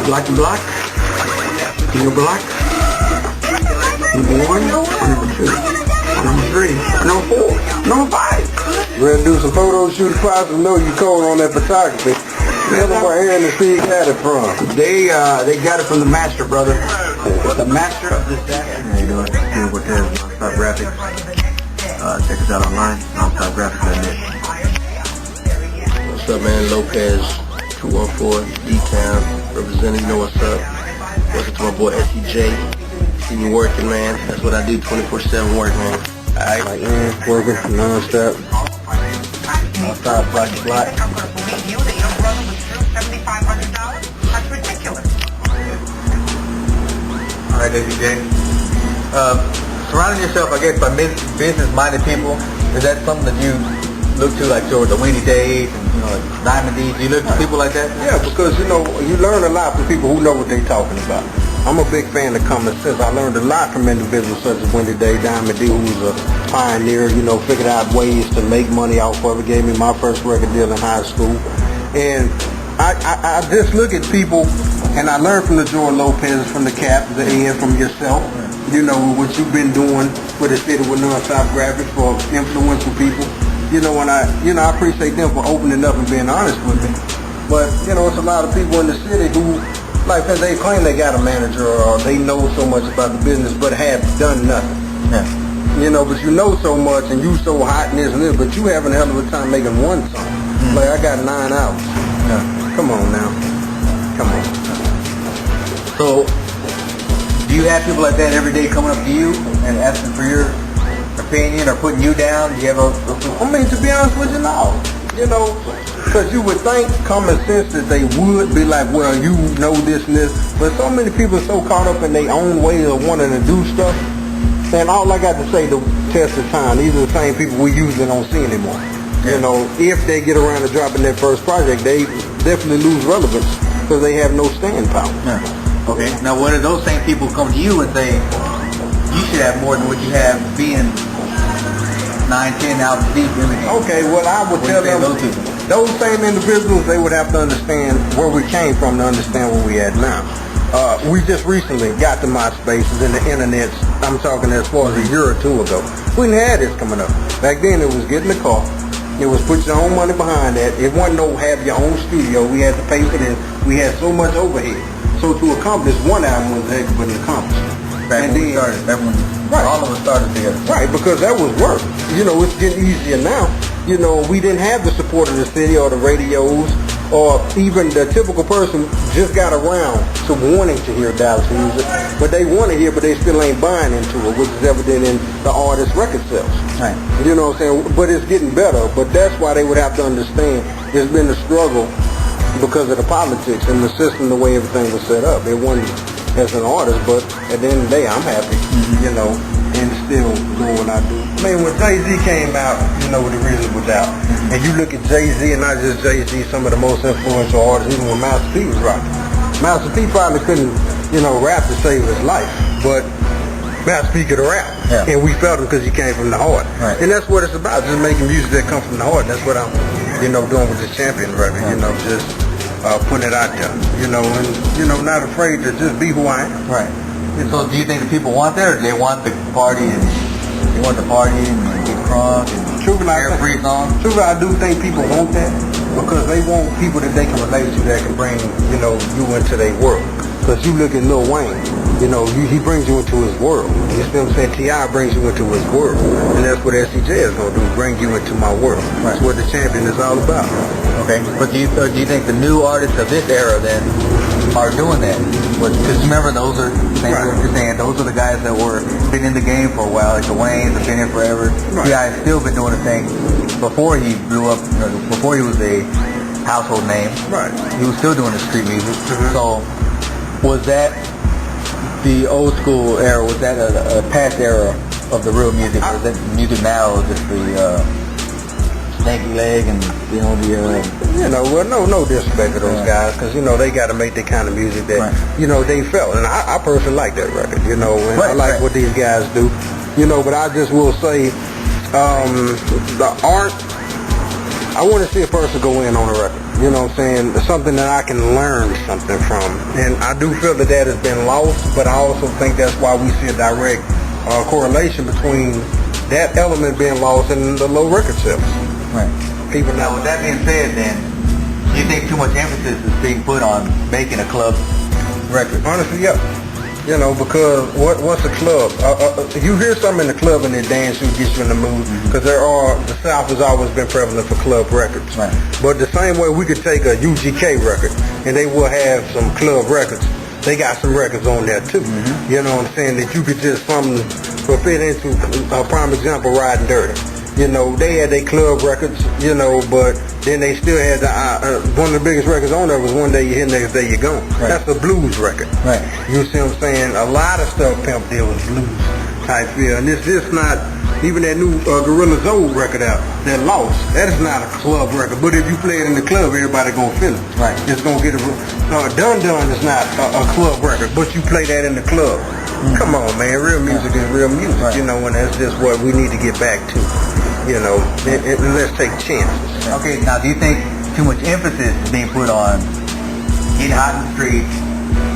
Black and Black? King of Black? Number 1 or number 2? Number 3? Number 4? Number 5? Ready to do some photo shoot spots and know you cold on that photography. Tell them where Aaron and Steve got it from. They got it from the master, brother. The master of disaster. How you doing? Steve Cortez, Nonstop Graphics. Check us out online, nonstopgraphics.net. What's up, man? Lopez, 214, D-Town, representing, you know what's up. What's up to my boy S.E.J. See me working, man. That's what I do, 24/7 work, man. Alright. Like, man, working non-stop. Nonstop, Black and Black. Alright, S.E.J. Surrounding yourself, I guess, by business-minded people, is that something that you look to, like toward the Windy Days and, like Diamond D's? Do you look to people like that? Yeah, because, you learn a lot from people who know what they're talking about. I'm a big fan of common sense. I learned a lot from individuals such as Windy Day, Diamond D, who was a pioneer, figured out ways to make money off of it, gave me my first record deal in high school. And I just look at people, and I learned from the George Lopez, from the Cap, the Ed, from yourself, what you've been doing for the city with Nonstop Graphics, for influential people. And I appreciate them for opening up and being honest with me. But, it's a lot of people in the city who, like they claim they got a manager or they know so much about the business but have done nothing. Yeah. But you know so much and you so hot and this and this, but you having a hell of a time making one song. Like, I got 9 hours. Yeah. Come on now. Come on. So, do you have people like that every day coming up to you and asking for your opinion or putting you down? Do you have to be honest with you, no. Because you would think common sense that they would be like, well, you know this and this. But so many people are so caught up in their own way of wanting to do stuff. And all I got to say, to test of time, these are the same people we usually don't see anymore. If they get around to dropping their first project, they definitely lose relevance because they have no staying power. Yeah. Okay. Now, what if those same people come to you and say, you should have more than what you have being 9-10 albums deep in the game? Okay, well, I would tell them, those same individuals, they would have to understand where we came from to understand where we at now. We just recently got to MySpaces and the internets. I'm talking as far as a year or 2 ago. We didn't have this coming up. Back then, it was get in the car. It was put your own money behind that. It wasn't no have your own studio. We had to pay for this. We had so much overhead. So to accomplish one album was a heck of an accomplishment. Back when we started, all of us started together. Right, because that was work. It's getting easier now. We didn't have the support of the city or the radios or even the typical person just got around to wanting to hear Dallas music, but they want to hear, but they still ain't buying into it, which is evident in the artist record sales. Right. You know what I'm saying? But it's getting better, but that's why they would have to understand there's been a struggle because of the politics and the system, the way everything was set up. It wasn't as an artist, but at the end of the day, I'm happy, and still doing what I do. I mean, when Jay-Z came out, the reason was out. And you look at Jay-Z, and not just Jay-Z, some of the most influential artists, even when Master P was rocking. Master P probably couldn't, rap to save his life, but Master P could rap. Yeah. And we felt him because he came from the heart. Right. And that's what it's about, just making music that comes from the heart. That's what I'm, doing with the Champion record, just putting it out there, and, not afraid to just be who I am. Right. So do you think the people want that, or do they want the party and get crunk and carefree songs? Truthfully, I do think people want that because they want people that they can relate to that can bring, you into their world. Because you look at Lil Wayne, he brings you into his world. You see what I'm saying? T.I. brings you into his world. And that's what S.E.J. is going to do, bring you into my world. That's what the Champion is all about. Okay, but do you think the new artists of this era then are doing that? Because remember, those are, what you're saying, those are the guys that were been in the game for a while, like the Waynes have been here forever. Right. T.I. has still been doing the thing before he blew up, before he was a household name. Right. He was still doing the street music. So was that the old school era? Was that a past era of the real music? Or is that music now just the stanky leg and no disrespect to those guys, because they got to make the kind of music that they felt, and I personally like that record, and I like what these guys do, but I just will say the art I want to see a person go in on a record. You know what I'm saying? Something that I can learn something from. And I do feel that has been lost, but I also think that's why we see a direct correlation between that element being lost and the low record sales. Right. People Now, with that being said, then, do you think too much emphasis is being put on making a club record? Honestly, yeah. You know, because what's a club? You hear something in the club and they dance and get you in the mood. Because the South has always been prevalent for club records. Right. But the same way we could take a UGK record and they will have some club records. They got some records on there too. You know what I'm saying? That you could just fit into a prime example, Riding Dirty. You know, they had their club records, you know, but then they still had one of the biggest records on there was One Day You're Here, Next Day You're Gone. Right. That's a blues record. Right. You see what I'm saying? A lot of stuff Pimp did was blues type feel. And it's just not, even that new Gorilla's old record out, that Lost, that is not a club record. But if you play it in the club, everybody gonna feel it. Right. It's gonna get Dun Dun is not a club record, but you play that in the club. Come on, man, real music is real music, right. You know, and that's just what we need to get back to. You know, let's take chances. Okay, now do you think too much emphasis is being put on getting hot in the streets,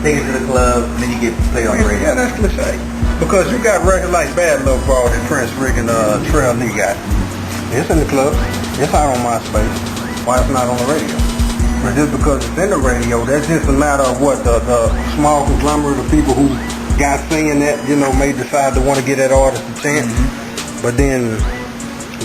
taking it to the club, and then you get played on the radio? Yeah, that's cliche. Because you got records like Bad Love Ball that Prince Rick and Trail Lee got. It's in the club. It's out on MySpace. Why it's not on the radio? But just because it's in the radio, that's just a matter of what the small conglomerate of people who got saying that, you know, may decide to want to give that artist a chance. But then,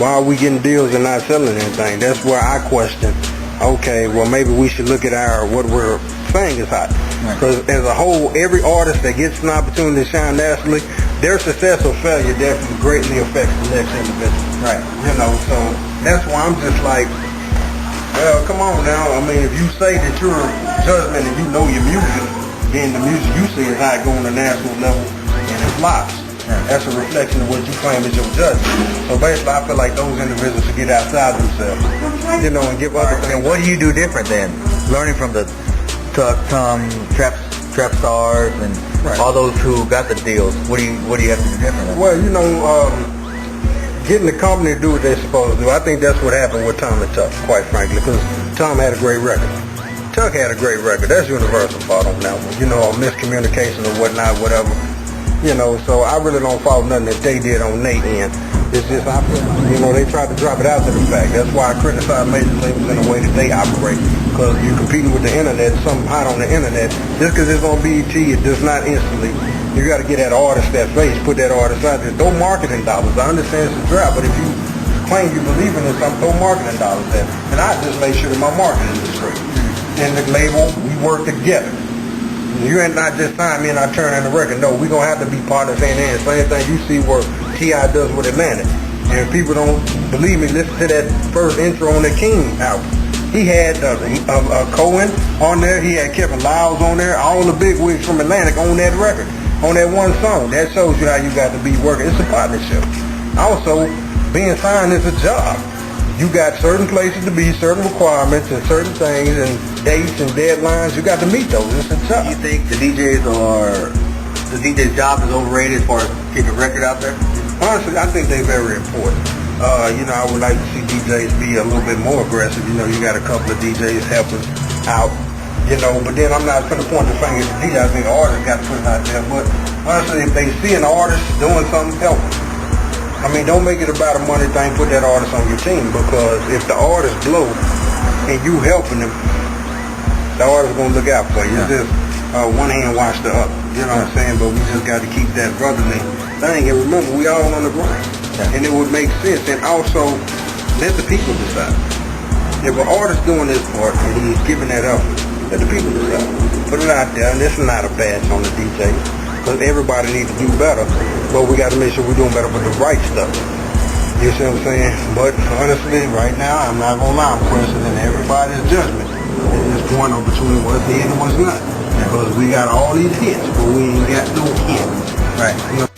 why are we getting deals and not selling anything? That's where I question, okay, well maybe we should look at what we're saying is hot. Because as a whole, every artist that gets an opportunity to shine nationally, their success or failure definitely greatly affects the next individual. Right. You know, so that's why I'm just like, well, come on now. I mean, if you say that you're a judgment and you know your music, then the music you see is not going to national level and it flops. That's a reflection of what you claim is your judgment. So basically, I feel like those individuals should get outside themselves, you know, and give other things. And what do you do different then? Learning from the trap stars and all those who got the deals. What do you have to do different? Well, you know, getting the company to do what they're supposed to do. I think that's what happened with Tom and Tuck, quite frankly, because Tom had a great record. Tuck had a great record. That's universal fault on that one. You know, miscommunication or whatnot, whatever. You know, so I really don't fault nothing that they did on their end. It's just, you know, they tried to drop it after the fact. That's why I criticize major labels in the way that they operate. Because you're competing with the internet, something hot on the internet. Just because it's on BET, it does not instantly. You got to get that artist that face, put that artist out there. Throw marketing dollars. I understand it's a drought, but if you claim you believe in it, throw marketing dollars there. And I just make sure that my marketing is straight. And the label, we work together. You ain't not just sign me and I turn in the record. No, we're going to have to be partners hand in hand. Same thing you see what T.I. does with Atlantic. And if people don't believe me, listen to that first intro on the King album. He had Cohen on there. He had Kevin Lyles on there. All the big wigs from Atlantic on that record, on that one song. That shows you how you got to be working. It's a partnership. Also, being signed is a job. You got certain places to be, certain requirements, and certain things, and dates and deadlines. You got to meet those. It's a job. Do you think the DJ's job is overrated as far as getting a record out there? Honestly, I think they're very important. You know, I would like to see DJs be a little bit more aggressive. You know, you got a couple of DJs helping out, you know, but then I'm not going to point the finger at the DJ. I think the artist got to put it out there. But honestly, if they see an artist doing something, help them. I mean, don't make it about a money thing. Put that artist on your team, because if the artist blow and you helping them, the artist going to look out for you. It's just one hand wash the other. You know what I'm saying? But we just got to keep that brotherly thing. And remember, we all on the grind. And it would make sense. And also, let the people decide. If an artist doing his part and he's giving that up, let the people decide. Put it out there. And this is not a badge on the DJ. Because everybody needs to do better, but we got to make sure we're doing better with the right stuff. You see what I'm saying? But honestly, right now, I'm not going to lie, I'm questioning everybody's judgment at this point on between what's hit and what's not. Because we got all these hits, but we ain't got no hits. Right. You know?